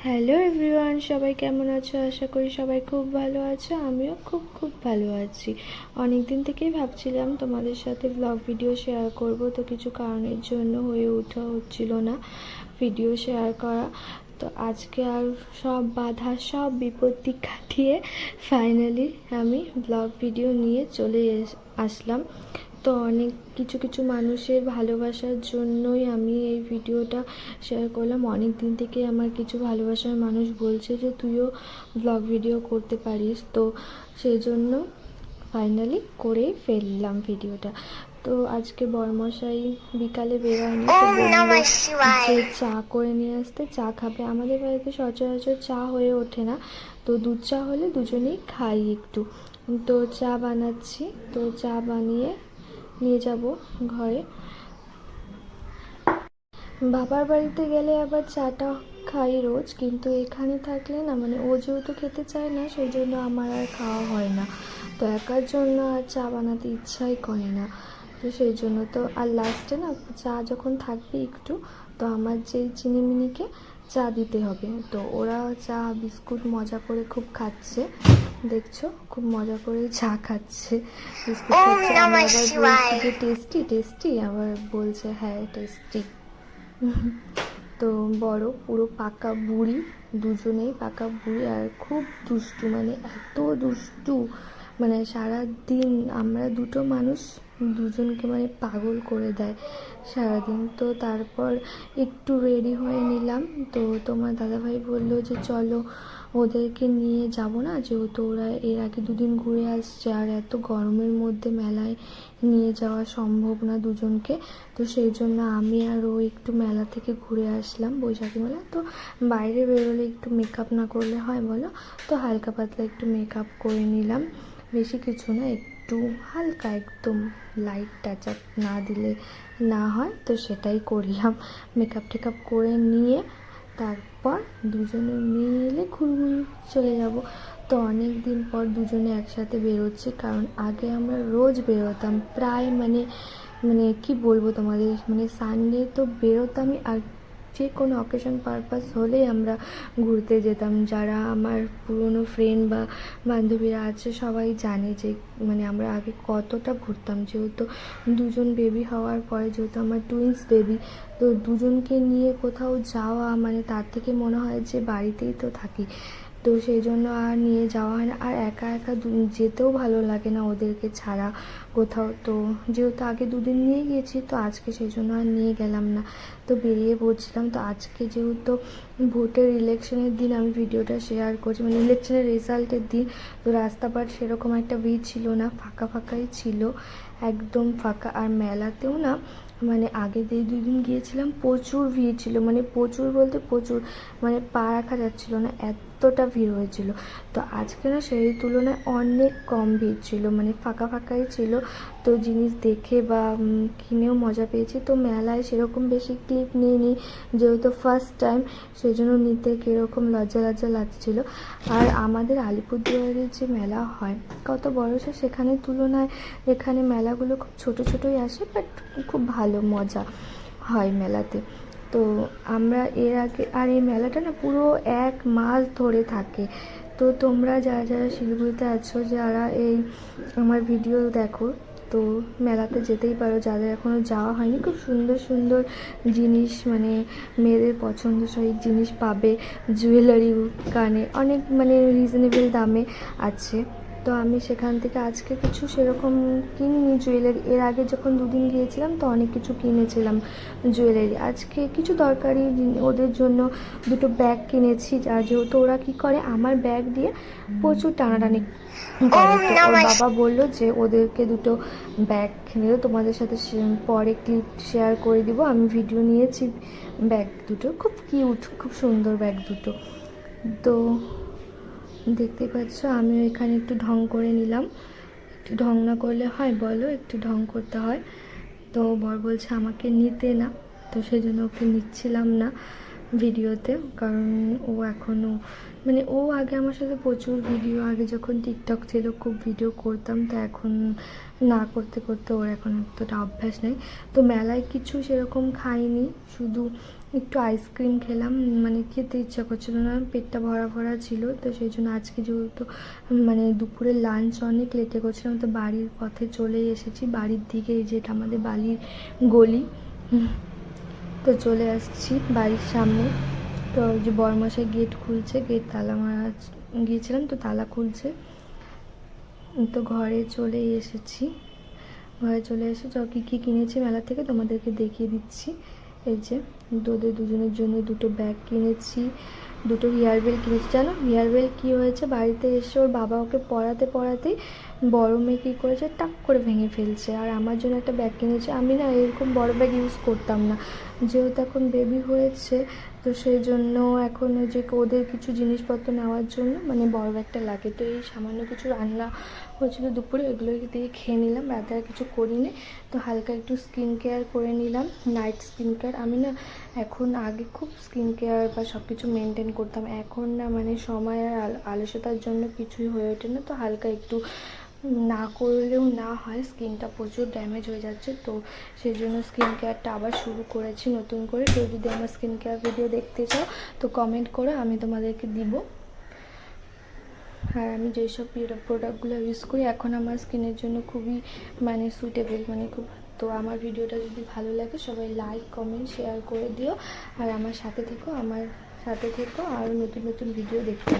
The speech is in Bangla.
হ্যালো এভরিওয়ান, সবাই কেমন আছো? আশা করি সবাই খুব ভালো আছো। আমিও খুব ভালো আছি। অনেক দিন থেকেই ভাবছিলাম তোমাদের সাথে ব্লগ ভিডিও শেয়ার করব, তো কিছু কারণের জন্য হয়ে ওঠা হচ্ছিল না ভিডিও শেয়ার করা। তো আজকে আর সব বাধা সব বিপত্তি কাটিয়ে ফাইনালি আমি ব্লগ ভিডিও নিয়ে চলে আসলাম। তো অনেক কিছু মানুষের ভালোবাসার জন্যই আমি এই ভিডিওটা শেয়ার করলাম। অনেক দিন থেকে আমার কিছু ভালোবাসার মানুষ বলছে যে তুইও ব্লগ ভিডিও করতে পারিস, তো সেই জন্য ফাইনালি করে ফেললাম ভিডিওটা। তো আজকে বরমশাই বিকালে বেরোয়নি, তো বললো যে চা করে নিয়ে আসতে, চা খাবে। আমাদের বাড়িতে সচরাচর চা হয়ে ওঠে না, তো দুধ চা হলে দুজনেই খাই একটু। তো চা বানাচ্ছি, তো চা বানিয়ে নিয়ে যাব ঘরে। বাবার বাড়িতে গেলে আবার চাটা খাই রোজ, কিন্তু এখানে থাকলে না, মানে ও যেহেতু খেতে চায় না, সেই জন্য আমার আর খাওয়া হয় না। তো একার জন্য আর চা বানাতে ইচ্ছাই করে না, তো সেই জন্য তো আর লাস্টে না চা যখন থাকবে একটু, তো আমার যেই চিনিমিনিকে চা দিতে হবে। তো ওরা চা বিস্কুট মজা করে খুব খাচ্ছে, দেখছো খুব মজা করে চা খাচ্ছে, বিস্কুট খাচ্ছে। আমি আবার বলছি যে টেস্টি টেস্টি, আবার বলছে হ্যাঁ টেস্টি। তো বড় পুরো পাকা বুড়ি, দুজনেই পাকা বুড়ি, আর খুব দুষ্টু, মানে এত দুষ্টু, মানে সারাদিন আমরা দুটো মানুষ দুজনকে মানে পাগল করে দেয় সারাদিন। তো তারপর একটু রেডি হয়ে নিলাম, তো তোমার দাদাভাই বললো যে চলো ওদেরকে নিয়ে যাব না, যেহেতু ওরা এর আগে দুদিন ঘুরে আসছে, আর এত গরমের মধ্যে মেলায় নিয়ে যাওয়া সম্ভব না দুজনকে। তো সেই জন্য আমি আর ও একটু মেলা থেকে ঘুরে আসলাম, বৈশাখী মেলা। তো বাইরে বেরোলে একটু মেকআপ না করলে হয় বলো, তো হালকা পাতলা একটু মেকআপ করে নিলাম, বেশি কিছু না, একটু হালকা একদম লাইট টাচ আপ না দিলে না হয়, তো সেটাই করলাম। মেকআপ টেকআপ করে নিয়ে তারপর দুজনে মিলে ঘুরঘুরি চলে যাব। তো অনেক দিন পর দুজনে একসাথে বেরোচ্ছি, কারণ আগে আমরা রোজ বেরোতাম প্রায়, মানে মানে কি বলবো তোমাদের, মানে সানডে তো বেরোতামই, আর যে কোনো অকেশন পারপাস হলেই আমরা ঘুরতে যেতাম। যারা আমার পুরনো ফ্রেন্ড বা বান্ধবীরা আছে সবাই জানে যে মানে আমরা আগে কতটা ঘুরতাম, যেহেতু দুজন বেবি হওয়ার পরে, যেহেতু আমার টুইন্স বেবি, তো দুজনকে নিয়ে কোথাও যাওয়া মানে তার থেকে মনে হয় যে বাড়িতেই তো থাকি। তো সেই জন্য আর নিয়ে যাওয়া হয় না, আর একা একা যেতেও ভালো লাগে না ওদেরকে ছাড়া কোথাও। তো যেহেতু আগে দুদিন নিয়ে গিয়েছি, তো আজকে সেই জন্য আর নিয়ে গেলাম না, তো বেরিয়ে পড়ছিলাম। তো আজকে যেহেতু ভোটের ইলেকশনের দিন আমি ভিডিওটা শেয়ার করছি, মানে ইলেকশনের রেজাল্টের দিন, তো রাস্তাঘাট সেরকম একটা ভিড় ছিল না, ফাঁকাই ছিল, একদম ফাঁকা। আর মেলাতেও না, মানে আগে যে দুদিন গিয়েছিলাম প্রচুর ভিড় ছিল, মানে প্রচুর বলতে প্রচুর, মানে পা রাখা যাচ্ছিল না, এতটা ভিড় হয়েছিল। তো আজকে না সেই তুলনায় অনেক কম ভিড় ছিল, মানে ফাঁকাই ছিল। তো জিনিস দেখে বা কিনেও মজা পেয়েছি। তো মেলায় সেরকম বেশি ক্লিপ নিইনি, যেহেতু ফার্স্ট টাইম, সেই জন্য নিতে কীরকম লজ্জা লাগছিল। আর আমাদের আলিপুরদুয়ারের যে মেলা হয় কত বড়, সেখানে তুলনায় এখানে মেলাগুলো খুব ছোটোই আসে, বাট খুব ভালো মজা হয় মেলাতে। তো আমরা এর আগে, আর এই মেলাটা না পুরো 1 মাস ধরে থাকে। তো তোমরা যারা শিলিগুড়িতে আছো, যারা এই আমার ভিডিও দেখো, তো মেলাতে যেতেই পারো, যাদের এখনও যাওয়া হয়নি। খুব সুন্দর জিনিস, মানে মেয়েদের পছন্দসই জিনিস পাবে, জুয়েলারি, কানে, অনেক মানে রিজনেবল দামে আছে। তো আমি সেখান থেকে আজকে কিছু সেরকম কিনিনি জুয়েলারি, এর আগে যখন দুদিন গিয়েছিলাম তো অনেক কিছু কিনেছিলাম জুয়েলারি। আজকে কিছু দরকারি ওদের জন্য দুটো ব্যাগ কিনেছি, আর যেহেতু ওরা কী করে আমার ব্যাগ দিয়ে প্রচুর টানাটানি করে, তো ওর বাবা বললো যে ওদেরকে দুটো ব্যাগ কিনে দেবো, তোমাদের সাথে পরে ক্লিপ শেয়ার করে দিব। আমি ভিডিও নিয়েছি ব্যাগ দুটো, খুব কিউট, খুব সুন্দর ব্যাগ দুটো। তো দেখতে পাচ্ছ আমিও এখানে একটু ঢং করে নিলাম, একটু ঢং না করলে হয় বলো, একটু ঢং করতে হয়। তো বর বলছে আমাকে নিতে না, তো সেই জন্য ওকে নিচ্ছিলাম না। ভিডিওতে, কারণ ও এখনও মানে ও আগে আমার সাথে প্রচুর ভিডিও, আগে যখন টিকটক ছিল খুব ভিডিও করতাম, তো এখন না করতে করতে ওর এখন এতটা অভ্যাস নেই। তো মেলায় কিছু সেরকম খাইনি, শুধু একটু আইসক্রিম খেলাম, মানে খেতে ইচ্ছা করছিল না, পেটটা ভরা ভরা ছিল। তো সেই জন্য আজকে যেহেতু মানে দুপুরে লাঞ্চ অনেক লেটে করছিলাম, তো বাড়ির পথে চলেই এসেছি বাড়ির দিকে। এই যেটা আমাদের বাড়ির গলি, তো চলে আসছি বাড়ির সামনে। তো ওই যে বরমশাই গেট খুলছে, গেট তালা মারা গিয়েছিলাম, তো তালা খুলছে। তো ঘরে চলেই এসেছি, ঘরে চলে এসে কী কী কিনেছি মেলা থেকে তোমাদেরকে দেখিয়ে দিচ্ছি। এই যে ওদের দুজনের জন্য দুটো ব্যাগ কিনেছি, দুটো হেয়ার বেল কিনেছি। জানো হেয়ার বেল কী হয়েছে, বাড়িতে এসে ওর বাবা ওকে পড়াতে পড়াতেই বড় মেয়ে কী করেছে, টাক করে ভেঙে ফেলছে। আর আমার জন্য একটা ব্যাগ কিনেছি। আমি না এরকম বড় ব্যাগ ইউজ করতাম না, যেহেতু এখন বেবি হয়েছে, তো সেই জন্য এখন ওই যে ওদের কিছু জিনিসপত্র নেওয়ার জন্য মানে বড় ব্যাগটা লাগে। তো এই সামান্য কিছু রান্না হয়েছিলো দুপুরে, ওইগুলো দিয়ে খেয়ে নিলাম, রাতে আর কিছু করিনি। তো হালকা একটু স্কিন কেয়ার করে নিলাম, নাইট স্কিন কেয়ার। আমি না এখন আগে খুব স্কিন কেয়ার বা সব কিছু মেনটেন করতাম, এখন না মানে সময় আর আলস্যতার জন্য কিছুই হয়ে ওঠে না। তো হালকা একটু না করলেও না হয়, স্কিনটা প্রচুর ড্যামেজ হয়ে যাচ্ছে। তো সেই জন্য স্কিন কেয়ারটা আবার শুরু করেছি নতুন করে। কেউ যদি আমার স্কিন কেয়ার ভিডিও দেখতে চাও তো কমেন্ট করো, আমি তোমাদেরকে দিব। আর আমি যেসব প্রোডাক্টগুলো ইউজ করি এখন আমার স্কিনের জন্য খুবই মানে সুইটেবল, মানে খুব। তো আমার ভিডিওটা যদি ভালো লাগে সবাই লাইক কমেন্ট শেয়ার করে দিও, আর আমার সাথে থেকো, আরও নতুন নতুন ভিডিও দেখতে।